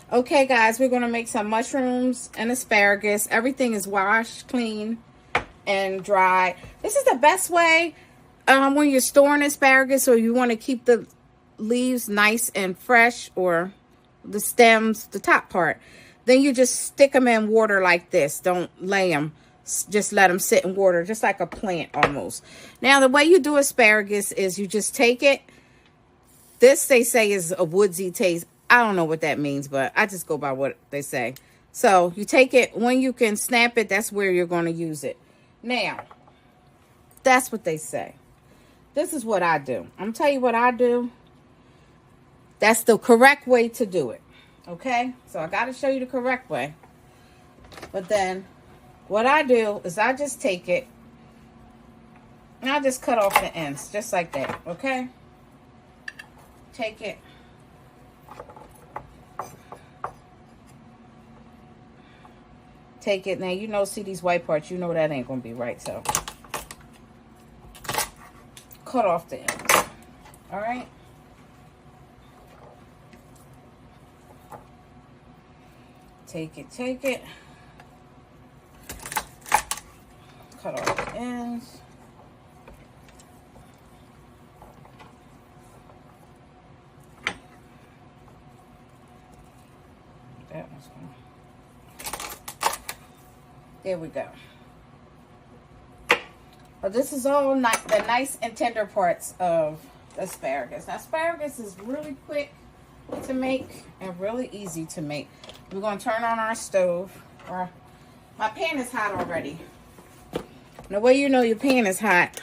[SPEAKER 1] Okay, guys, we're going to make some mushrooms and asparagus. Everything is washed, clean, and dry. This is the best way when you're storing asparagus or you want to keep the leaves nice and fresh, or the stems, the top part. Then you just stick them in water like this. Don't lay them. Just let them sit in water, just like a plant almost. Now, the way you do asparagus is you just take it. This, they say, is a woodsy taste. I don't know what that means, but I just go by what they say. So you take it, when you can snap it, that's where you're going to use it. Now, that's what they say. This is what I do. I'm going to tell you what I do. That's the correct way to do it. Okay? So I got to show you the correct way. But then what I do is I just take it and I just cut off the ends just like that. Okay? Take it. take it. Now, you know, see these white parts, you know that ain't going to be right. So, cut off the ends. All right. Take it. Cut off the ends. That one's going. There we go. But this is all the nice and tender parts of the asparagus. Now, asparagus is really quick to make and really easy to make. We're going to turn on our stove. My pan is hot already. The way you know your pan is hot,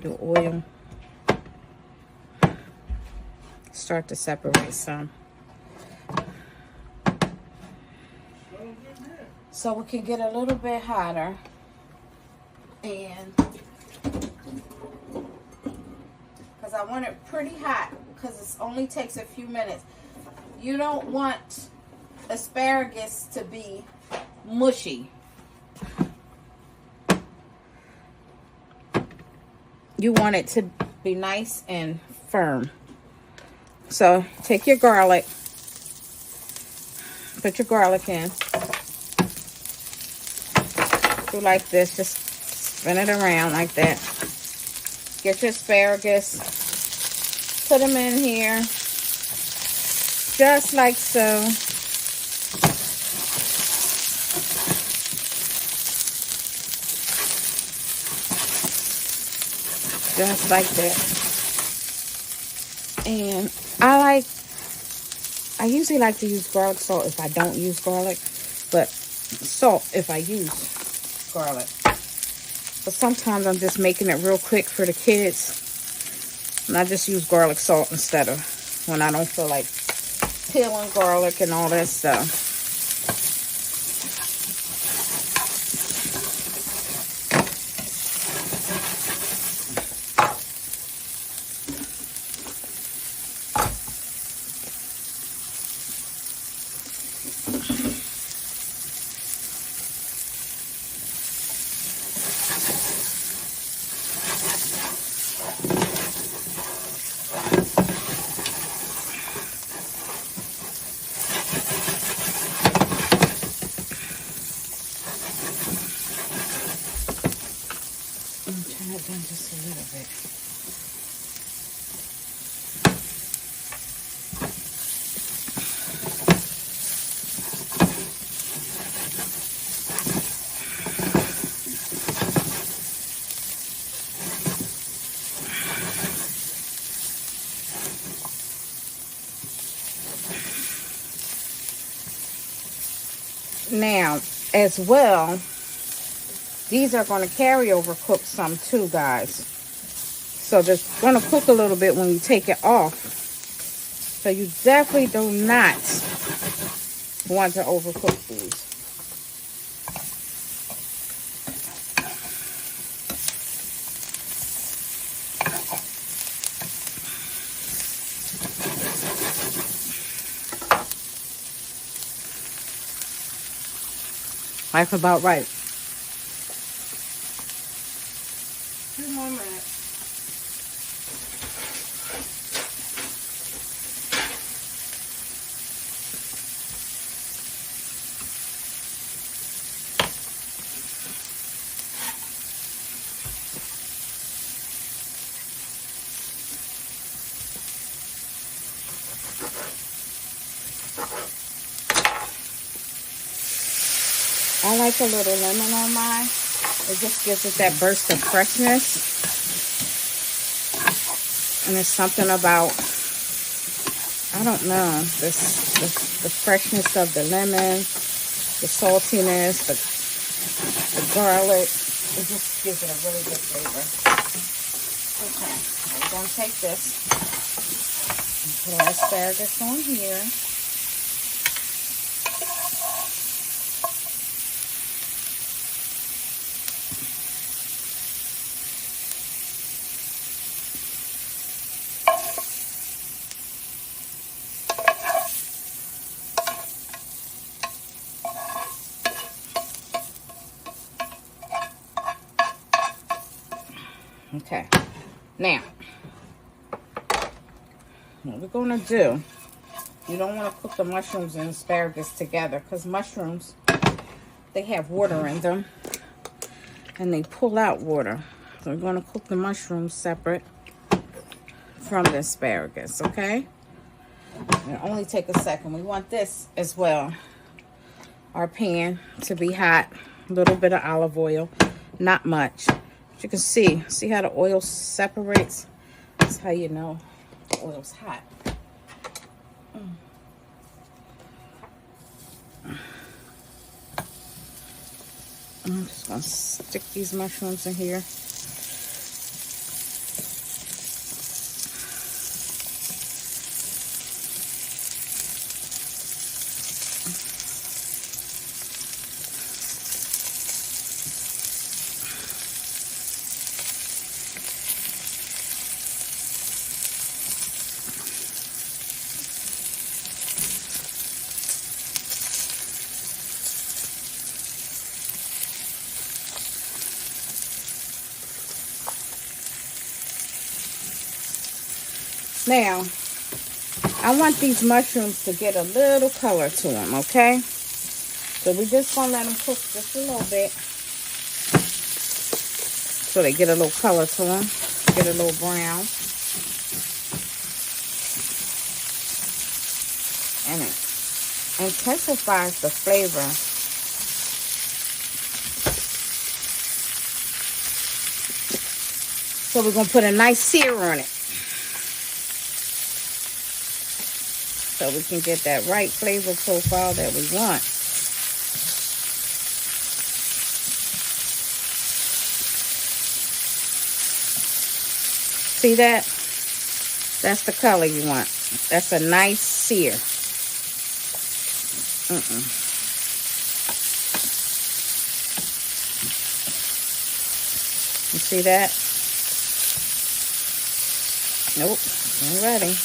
[SPEAKER 1] the oil start to separate some, so we can get a little bit hotter. And because I want it pretty hot, because it only takes a few minutes. You don't want asparagus to be mushy. You want it to be nice and firm. So take your garlic, put your garlic in, do like this, just spin it around like that. Get your asparagus, put them in here, just like so. Just like that. And I usually like to use garlic salt if I don't use garlic, but salt if I use garlic. But sometimes I'm just making it real quick for the kids, and I just use garlic salt instead of when I don't feel like peeling garlic and all that stuff. Turn it down just a little bit. Now, as well, these are going to carry over cook some too, guys. So they're going to cook a little bit when you take it off. So you definitely do not want to overcook these. That's about right. 2 more minutes. I like a little lemon on mine. It just gives it that burst of freshness. And it's something about, I don't know, the freshness of the lemon, the saltiness, the garlic. It just gives it a really good flavor. Okay, we're going to take this and put our asparagus on here.
[SPEAKER 2] Okay. Now, what we're going to do, you don't want to cook the mushrooms and asparagus together because mushrooms, they have water in them and they pull out water. So we're going to cook the mushrooms separate from the asparagus, okay? It'll only take a second. We want this as well. Our pan to be hot. A little bit of olive oil, not much. But you can see how the oil separates? That's how you know the oil's hot. I'm just going to stick these mushrooms in here. Now, I want these mushrooms to get a little color to them, okay? So we're just going to let them cook just a little bit. So they get a little color to them. Get a little brown. And it intensifies the flavor. So we're going to put a nice sear on it. So we can get that right flavor profile that we want. See that? That's the color you want. That's a nice sear. You see that? Nope, ain't ready.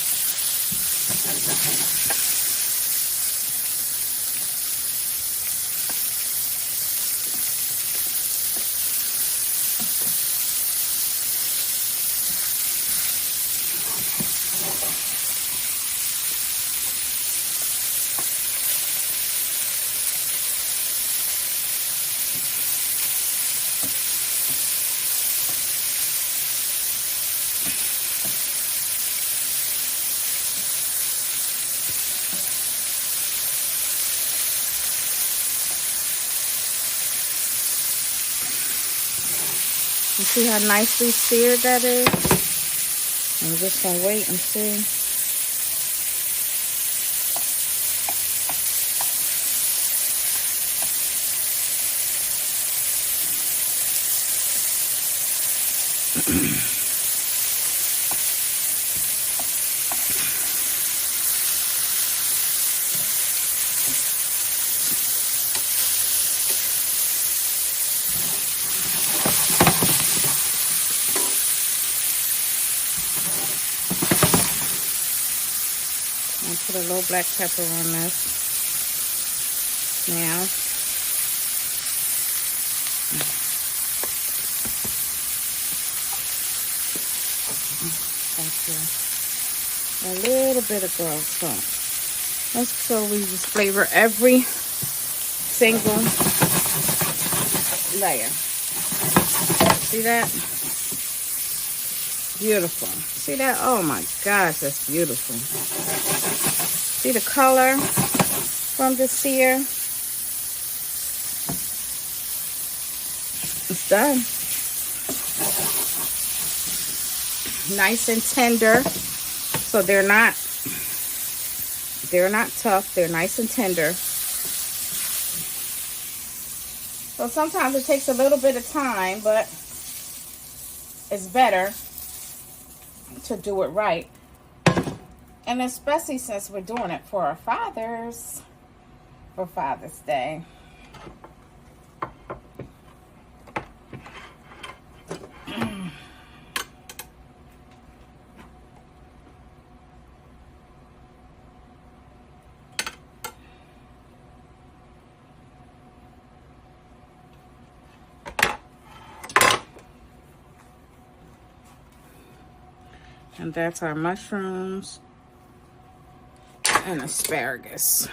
[SPEAKER 2] You see how nicely seared that is? I'm just going to wait and see. I'll put a little black pepper on this. Now, a little bit of garlic salt. That's so we just flavor every single layer. See that? Beautiful. See that? Oh my gosh, that's beautiful. See the color from the sear? It's done. Nice and tender. So they're not tough. They're nice and tender. So sometimes it takes a little bit of time, but it's better to do it right. And especially since we're doing it for our fathers, for Father's Day. And that's our mushrooms and asparagus.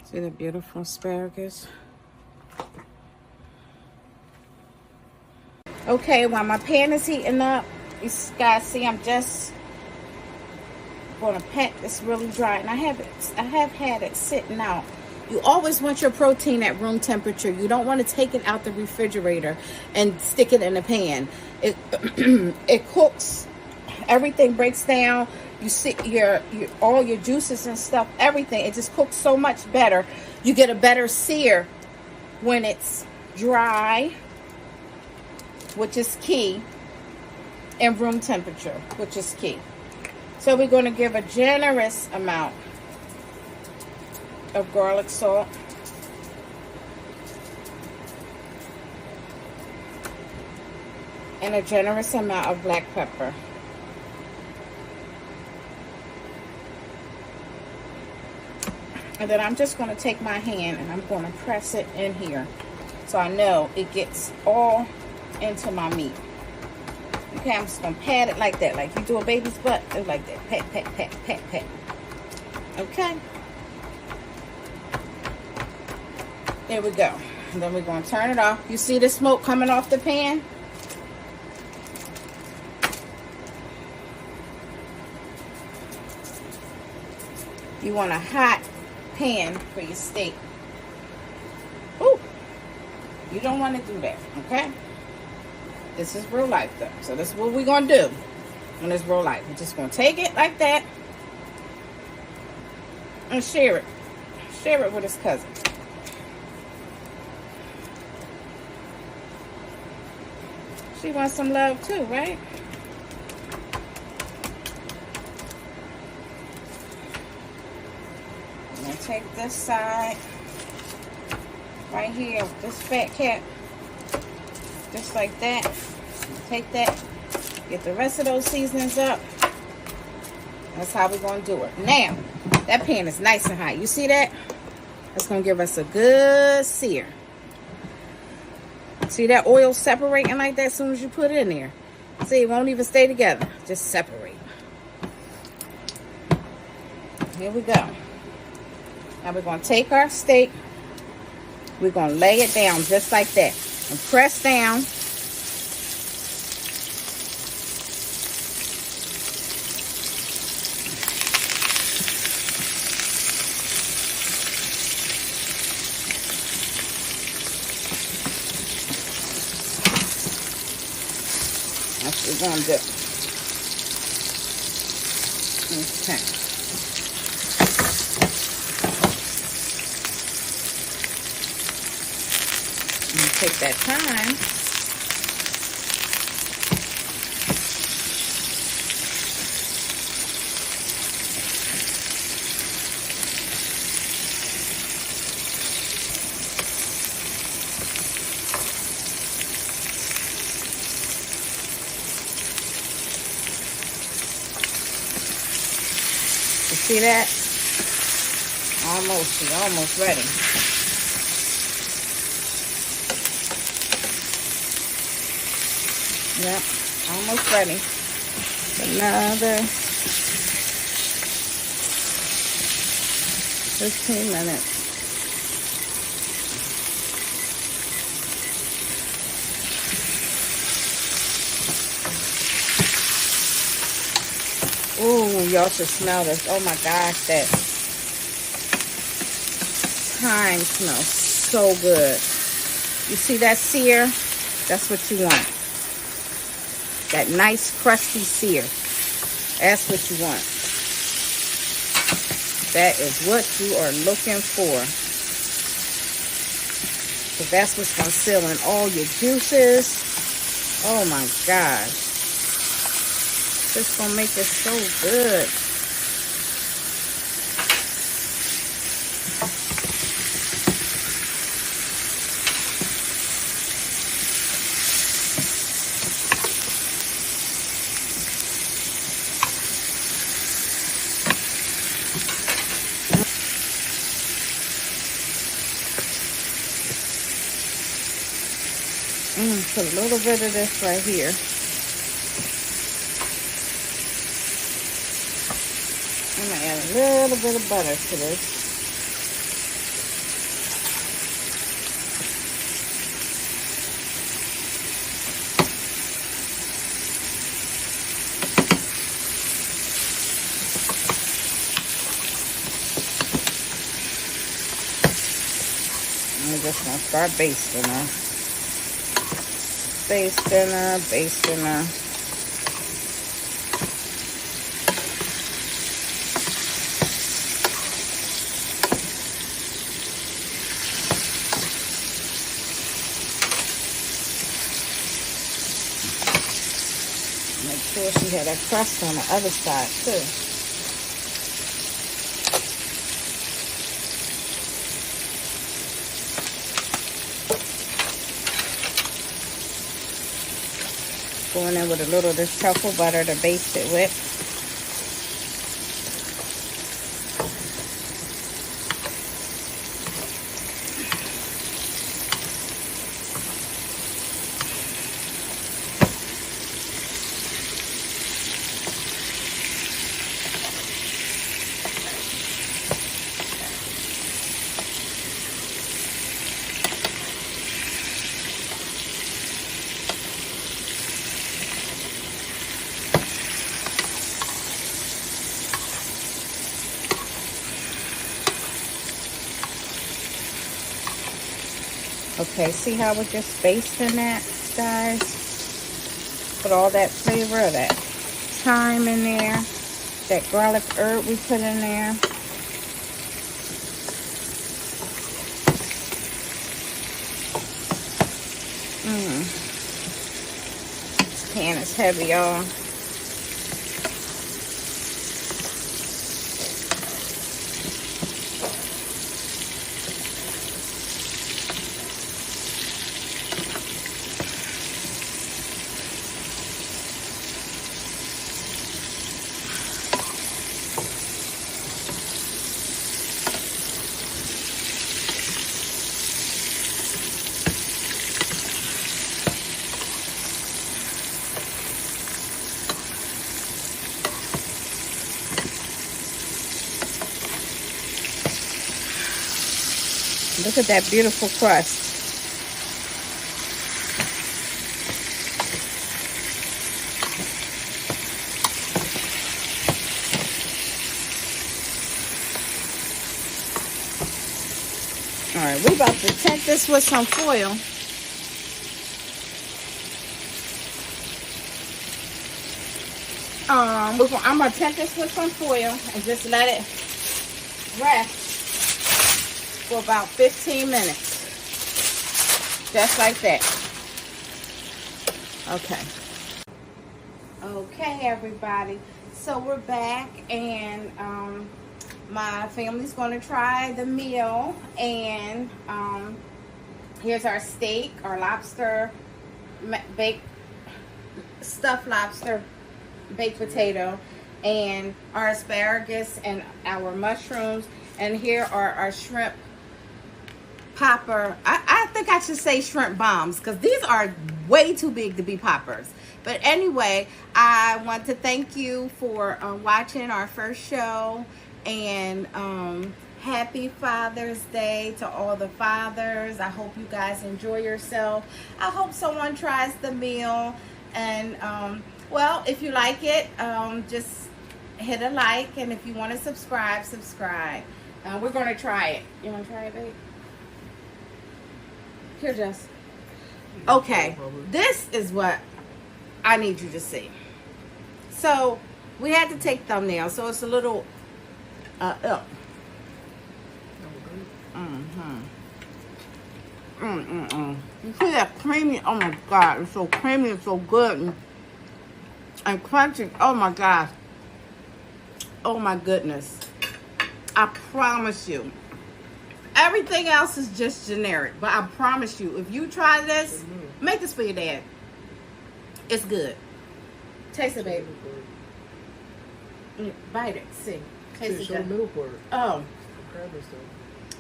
[SPEAKER 2] See the beautiful asparagus? Okay, while my pan is heating up, you guys see I'm just going to pat this really dry. And I have had it sitting out. You always want your protein at room temperature. You don't want to take it out the refrigerator and stick it in the pan. It it cooks. Everything breaks down. You see all your juices and stuff, everything. It just cooks so much better. You get a better sear when it's dry, which is key, and room temperature, which is key. So we're going to give a generous amount of garlic salt. And a generous amount of black pepper. And then I'm just going to take my hand and I'm going to press it in here so I know it gets all into my meat. Okay, I'm just going to pat it like that. Like you do a baby's butt. It's like that. Pat, pat, pat, pat, pat. Okay. There we go. And then we're going to turn it off. You see the smoke coming off the pan? You want a hot pan for your steak. Ooh. You don't want to do that, okay? This is real life, though. So this is what we're going to do when it's real life. We're just going to take it like that and share it. Share it with his cousin. She wants some love, too, right? I'm going to take this side right here, this fat cat, just like that. Take that, get the rest of those seasonings up. That's how we're going to do it. Now, that pan is nice and hot. You see that? That's going to give us a good sear. See that oil separating like that as soon as you put it in there? See, it won't even stay together. Just separate. Here we go. Now we're going to take our steak. We're going to lay it down just like that. And press down. That's what we're going to do. Okay. Take that time. You see that? Almost, she's almost ready. Yep, almost ready. Another 15 minutes. Ooh, y'all should smell this. Oh my gosh, that thyme smells so good. You see that sear? That's what you want. That nice crusty sear. That's what you want. That is what you are looking for. Because that's what's going to seal in all your juices. Oh my gosh. This going to make it so good. Put a little bit of this right here. add a little bit of butter to this. I'm just gonna start basting her. Basting her, basting her. Make sure she had that crust on the other side too. Going in with a little of this truffle butter to baste it with. Okay, see how we're just basting that, guys? Put all that flavor of that thyme in there, that garlic herb we put in there. This pan is heavy, y'all. Look at that beautiful crust. All right, we're about to tent this with some foil. I'm gonna tent this with some foil and just let it rest for about 15 minutes. Just like that. Okay. Okay, everybody. So we're back, and my family's going to try the meal. And here's our steak, our lobster, baked stuffed lobster, baked potato, and our asparagus and our mushrooms. And here are our shrimp popper. I think I should say shrimp bombs, because these are way too big to be poppers. But anyway, I want to thank you for watching our first show, and happy Father's Day to all the fathers. I hope you guys enjoy yourself. I hope someone tries the meal, and well, if you like it, just hit a like, and if you want to subscribe. We're going to try it. You want to try it, babe? Here, Jess. Okay, this is what I need you to see. So, we had to take thumbnails, so it's a little up. You see that creamy? Oh my God, it's so creamy, it's so good and crunchy. Oh my gosh. Oh my goodness. I promise you. Everything else is just generic, but I promise you, if you try this, make this for your dad. It's good. Taste it, baby. Bite it. See. Taste it. Middle part. Oh.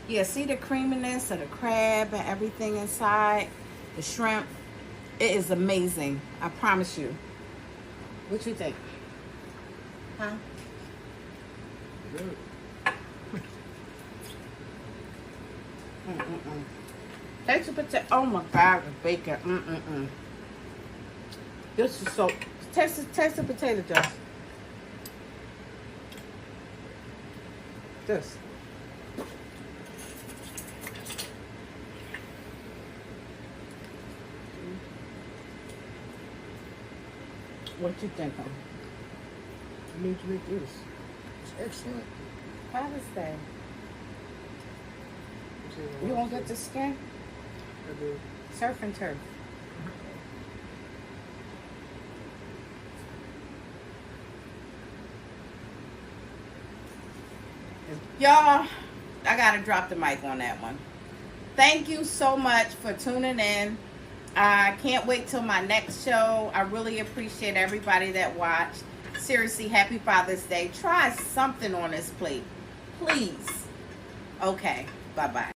[SPEAKER 2] Yeah, see the creaminess of the crab and everything inside? The shrimp. It is amazing. I promise you. What you think? Huh?
[SPEAKER 3] good.
[SPEAKER 2] Taste the potato. Oh my God, the bacon. This is so. Taste the potato dust. This. What you think of?
[SPEAKER 3] You need to make this. It's excellent.
[SPEAKER 2] Father's Day. You won't get the skin?
[SPEAKER 3] I do.
[SPEAKER 2] Surf and turf. Y'all, I gotta drop the mic on that one. Thank you so much for tuning in. I can't wait till my next show. I really appreciate everybody that watched. Seriously, happy Father's Day. Try something on this plate, please. Okay, bye-bye.